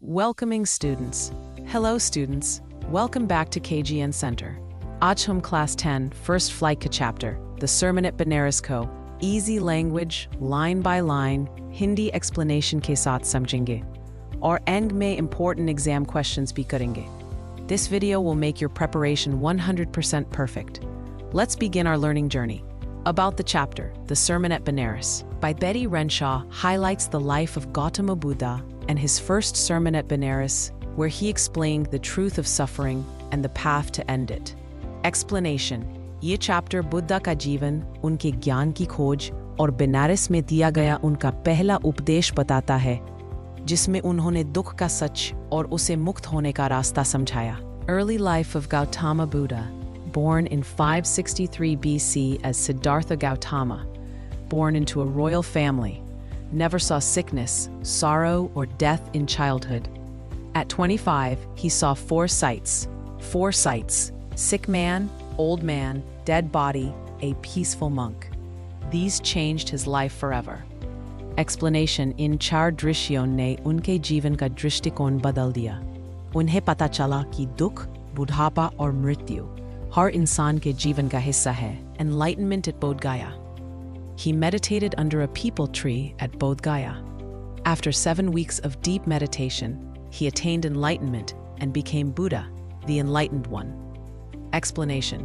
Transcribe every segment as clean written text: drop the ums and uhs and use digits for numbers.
Welcoming students. Hello students. Welcome back to KGN Center. आज हम class 10 first flight का chapter, the sermon at Benares को easy language, line by line, Hindi explanation के साथ समझेंगे और end में important exam questions भी करेंगे. This video will make your preparation 100% perfect. Let's begin our learning journey. About the chapter, The Sermon at Benares, by Betty Renshaw, highlights the life of Gautama Buddha and his first sermon at Benares, where he explained the truth of suffering and the path to end it. Explanation. ये chapter Buddha का जीवन, उनके ज्ञान की खोज और बनारस में दिया गया उनका पहला उपदेश बताता है, जिसमें उन्होंने दुख का सच और उसे मुक्त होने का रास्ता समझाया. Early life of Gautama Buddha, born in 563 BC as Siddhartha Gautama, born into a royal family, never saw sickness, sorrow, or death in childhood. At 25, he saw four sights: sick man, old man, dead body, a peaceful monk. These changed his life forever. Explanation. इन चार दृश्यों ने उनके जीवन का दृष्टिकोण बदल दिया. उन्हें पता चला कि दुख, बुढ़ापा और मृत्यु हर इंसान के जीवन का हिस्सा है. Enlightenment at Bodh Gaya. He meditated under a peepal tree at Bodh Gaya. After 7 weeks of deep meditation, he attained enlightenment and became Buddha, the enlightened one. Explanation.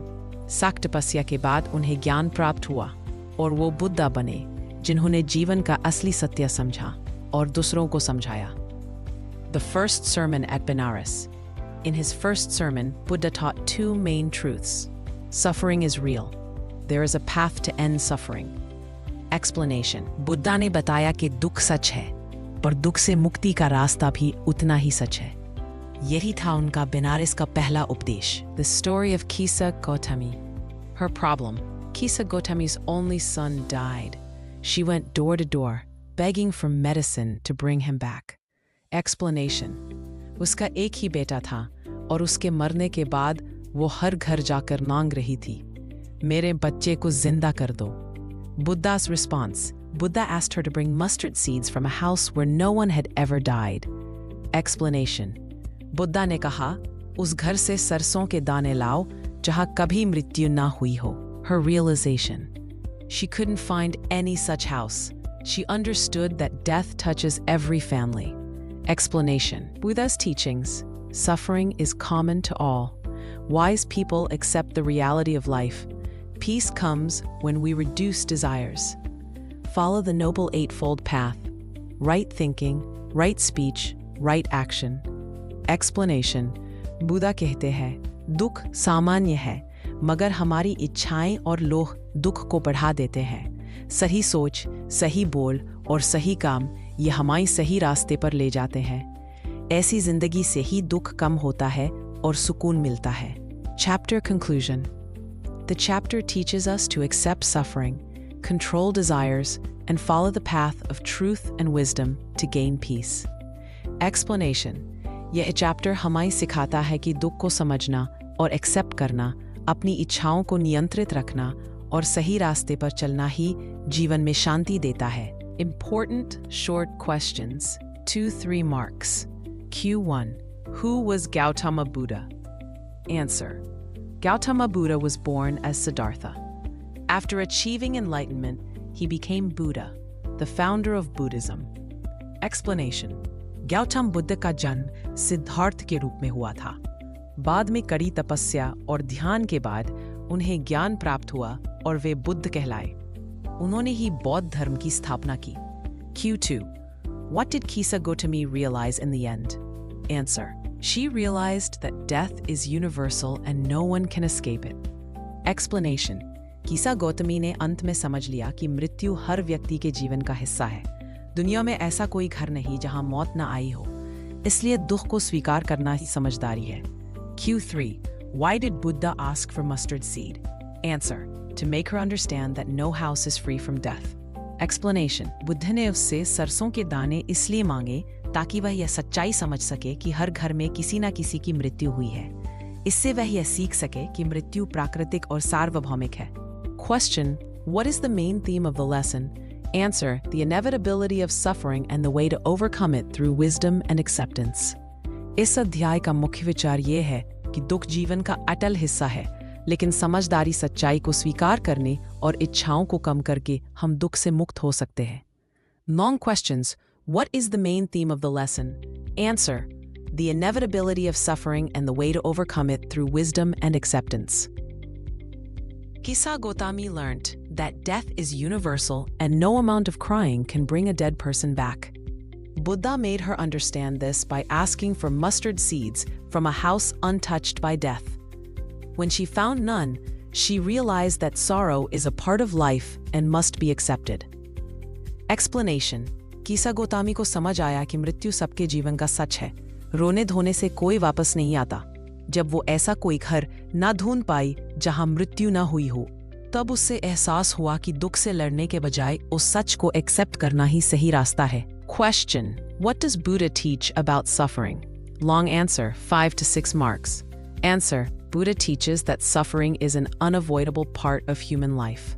सख्त तपस्या के बाद उन्हें ज्ञान प्राप्त हुआ और वो बुद्धा बने, जिन्होंने जीवन का असली सत्य समझा और दूसरों को समझाया. The first sermon at Benares. In his first sermon, Buddha taught two main truths. Suffering is real. There is a path to end suffering. Explanation. Buddha ने बताया कि दुख सच है, पर दुख से मुक्ति का रास्ता भी उतना ही सच है. यही था उनका बनारस का पहला उपदेश. The story of Kisa Gotami. Her problem. Kisa Gotami's only son died. She went door to door, begging for medicine to bring him back. Explanation. उसका एक ही बेटा था और उसके मरने के बाद वो हर घर जाकर मांग रही थी, मेरे बच्चे को जिंदा कर दो. Buddha's response. Buddha asked her to bring mustard seeds from a house where no one had ever died. Explanation. Buddha ने कहा, उस घर से सरसों के दाने लाओ जहां कभी मृत्यु ना हुई हो. Her realization. She couldn't find any such house. She understood that death touches every family. Explanation. Buddha's teachings. Suffering is common to all. Wise people accept the reality of life. Peace comes when we reduce desires. Follow the Noble Eightfold Path. Right thinking, right speech, right action. Explanation. Buddha कहते हैं, दुख सामान्य है, मगर हमारी इच्छाएं और लोभ दुख को बढ़ा देते हैं. सही सोच, सही बोल और सही काम ये हमारी सही रास्ते पर ले जाते हैं. ऐसी जिंदगी से ही दुख कम होता है और सुकून मिलता है. Chapter conclusion. The chapter teaches us to accept suffering, control desires, and follow the path of truth and wisdom to gain peace. Explanation. यह chapter हमें सिखाता है कि दुख को समझना और accept करना, अपनी इच्छाओं को नियंत्रित रखना और सही रास्ते पर चलना ही जीवन में शांति देता है. Important short questions. 2-3 marks. Q1. Who was Gautama Buddha? Answer. Gautama Buddha was born as Siddhartha. After achieving enlightenment, he became Buddha, the founder of Buddhism. Explanation. Gautama Buddha का जन्म सिद्धार्थ के रूप में हुआ था. बाद में कड़ी तपस्या और ध्यान के बाद उन्हें ज्ञान प्राप्त हुआ और वे बुद्ध कहलाए. उन्होंने ही बौद्ध धर्म की स्थापना की. Q2. What did Kisa Gotami realize in the end? Answer. She realized that death is universal and no one can escape it. Explanation. Kisa Gotami ने अंत में समझ लिया कि मृत्यु हर व्यक्ति के जीवन का हिस्सा है. दुनिया में ऐसा कोई घर नहीं जहां मौत न आई हो, इसलिए दुख को स्वीकार करना ही समझदारी है. Q3. Why did Buddha ask for mustard seed? Answer. To make her understand that no house is free from death. Explanation. Buddha ने उससे सरसों के दाने इसलिए मांगे ताकि वह यह सच्चाई समझ सके कि हर घर में किसी न किसी की मृत्यु हुई है. इससे वह यह सीख सके कि मृत्यु प्राकृतिक और सार्वभौमिक है. Question. What is the main theme of the lesson? Answer: the inevitability of suffering and the way to overcome it through wisdom and acceptance. इस अध्याय का मुख्य विचार ये है कि दुख जीवन का अटल हिस्सा है, लेकिन समझदारी सच्चाई को स्वीकार करने और इच्छाओं को कम करके हम दुख से मुक्त हो सकते हैं. Long questions. What is the main theme of the lesson? Answer: the inevitability of suffering and the way to overcome it through wisdom and acceptance. Kisa Gotami learnt that death is universal and no amount of crying can bring a dead person back. Buddha made her understand this by asking for mustard seeds from a house untouched by death. When she found none, she realized that sorrow is a part of life and must be accepted. Explanation. कीसा Gotami को समझ आया कि मृत्यु सबके जीवन का सच है. रोने धोने से कोई वापस नहीं आता. जब वो ऐसा कोई घर ना ढूंढ पाई जहां मृत्यु ना हुई हो, तब उससे एहसास हुआ कि दुख से लड़ने के बजाय उस सच को एक्सेप्ट करना ही सही रास्ता है. Question. What does Buddha teach about suffering? Long answer, 5 to 6 marks. Answer. Buddha teaches that suffering is an unavoidable part of human life.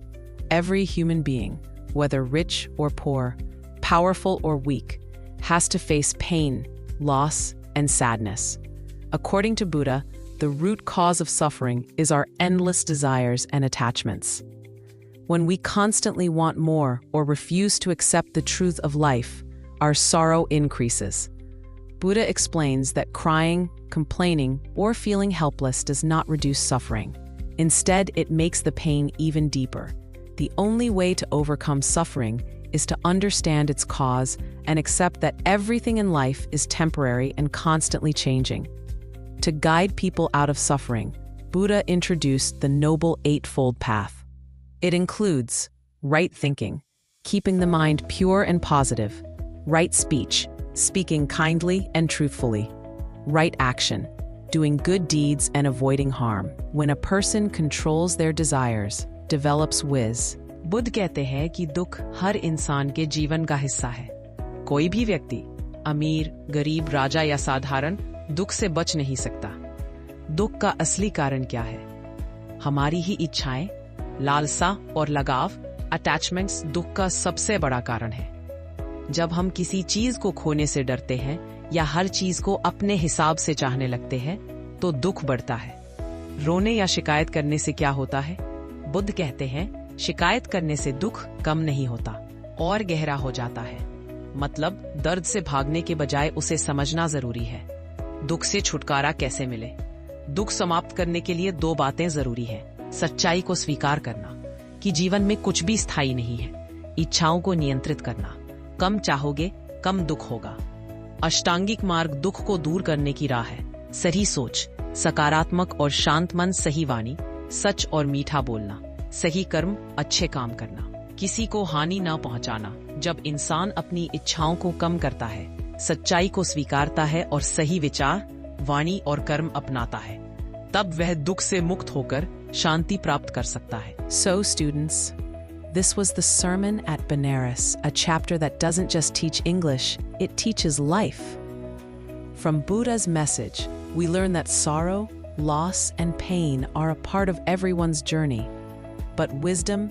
Every human being, whether rich or poor, powerful or weak, has to face pain, loss, and sadness. According to Buddha, the root cause of suffering is our endless desires and attachments. When we constantly want more or refuse to accept the truth of life, our sorrow increases. Buddha explains that crying, complaining, or feeling helpless does not reduce suffering. Instead, it makes the pain even deeper. The only way to overcome suffering is to understand its cause and accept that everything in life is temporary and constantly changing. To guide people out of suffering, Buddha introduced the Noble Eightfold Path. It includes right thinking, keeping the mind pure and positive; right speech, speaking kindly and truthfully; right action, doing good deeds and avoiding harm. When a person controls their desires, develops wisdom. Buddha कहते हैं कि दुख हर इंसान के जीवन का हिस्सा है. कोई भी व्यक्ति, अमीर, गरीब, राजा या साधारण, दुख से बच नहीं सकता. दुख का असली कारण क्या है? हमारी ही इच्छाएं, लालसा और लगाव, अटैचमेंट्स दुख का सबसे बड़ा कारण है. जब हम किसी चीज को खोने से डरते हैं या हर चीज को अपने हिसाब से चाहने लगते हैं, तो दुख बढ़ता है. रोने या शिकायत करने से क्या होता है? बुद्ध कहते हैं, शिकायत करने से दुख कम नहीं होता और गहरा हो जाता है. मतलब दर्द से भागने के बजाय उसे समझना जरूरी है. दुख से छुटकारा कैसे मिले? दुख समाप्त करने के लिए 2 बातें जरूरी है. सच्चाई को स्वीकार करना कि जीवन में कुछ भी स्थायी नहीं है. इच्छाओं को नियंत्रित करना. कम चाहोगे, कम दुख होगा. अष्टांगिक मार्ग दुख को दूर करने की राह है. सही सोच, सकारात्मक और शांत मन, सही वाणी, सच और मीठा बोलना, सही कर्म, अच्छे काम करना, किसी को हानि न पहुंचाना. जब इंसान अपनी इच्छाओं को कम करता है, सच्चाई को स्वीकारता है और सही विचार, वाणी और कर्म अपनाता है, तब वह दुख से मुक्त होकर शांति प्राप्त कर सकता है. So students, this was the sermon at Benares, a chapter that doesn't just teach English, it teaches life. From Buddha's message, we learn that sorrow, loss, and pain are a part of everyone's journey. But wisdom,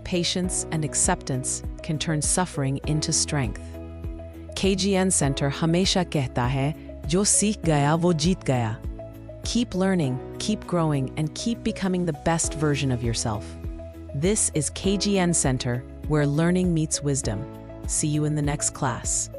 patience, and acceptance can turn suffering into strength. KGN Center हमेशा कहता है, जो सीख गया वो जीत गया. Keep learning, keep growing, and keep becoming the best version of yourself. This is KGN Center, where learning meets wisdom. See you in the next class.